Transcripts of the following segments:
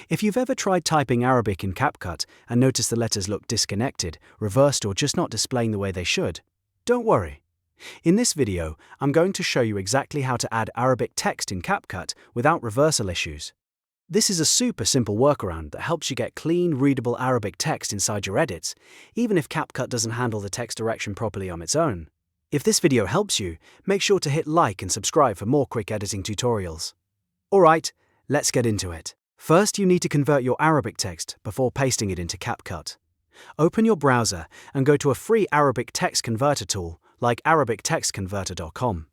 If you've ever tried typing Arabic in CapCut and noticed the letters look disconnected, reversed, or just not displaying the way they should, don't worry. In this video, I'm going to show you exactly how to add Arabic text in CapCut without reversal issues. This is a super simple workaround that helps you get clean, readable Arabic text inside your edits, even if CapCut doesn't handle the text direction properly on its own. If this video helps you, make sure to hit like and subscribe for more quick editing tutorials. Alright, let's get into it. First, you need to convert your Arabic text before pasting it into CapCut. Open your browser and go to a free Arabic text converter tool like arabictextconverter.com.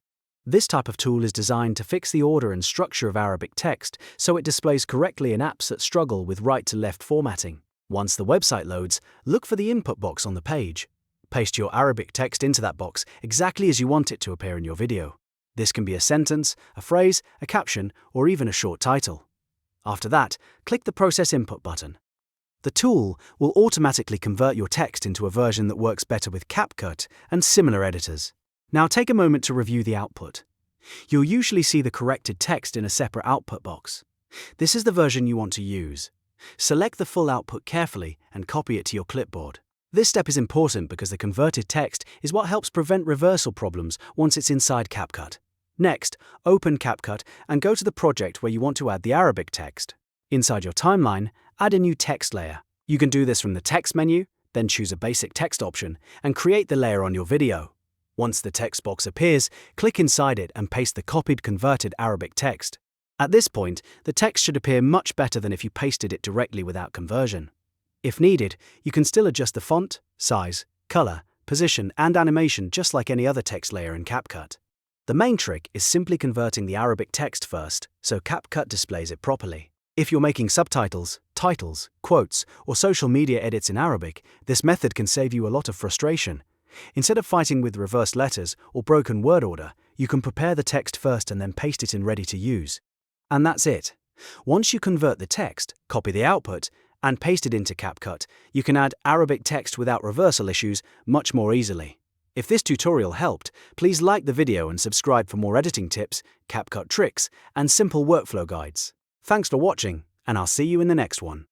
This type of tool is designed to fix the order and structure of Arabic text so it displays correctly in apps that struggle with right-to-left formatting. Once the website loads, look for the input box on the page. Paste your Arabic text into that box exactly as you want it to appear in your video. This can be a sentence, a phrase, a caption, or even a short title. After that, click the Process Input button. The tool will automatically convert your text into a version that works better with CapCut and similar editors. Now take a moment to review the output. You'll usually see the corrected text in a separate output box. This is the version you want to use. Select the full output carefully and copy it to your clipboard. This step is important because the converted text is what helps prevent reversal problems once it's inside CapCut. Next, open CapCut and go to the project where you want to add the Arabic text. Inside your timeline, add a new text layer. You can do this from the text menu, then choose a basic text option and create the layer on your video. Once the text box appears, click inside it and paste the copied converted Arabic text. At this point, the text should appear much better than if you pasted it directly without conversion. If needed, you can still adjust the font, size, color, position, and animation just like any other text layer in CapCut. The main trick is simply converting the Arabic text first, so CapCut displays it properly. If you're making subtitles, titles, quotes, or social media edits in Arabic, this method can save you a lot of frustration. Instead of fighting with reversed letters or broken word order, you can prepare the text first and then paste it in ready to use. And that's it. Once you convert the text, copy the output, and paste it into CapCut, you can add Arabic text without reversal issues much more easily. If this tutorial helped, please like the video and subscribe for more editing tips, CapCut tricks, and simple workflow guides. Thanks for watching, and I'll see you in the next one.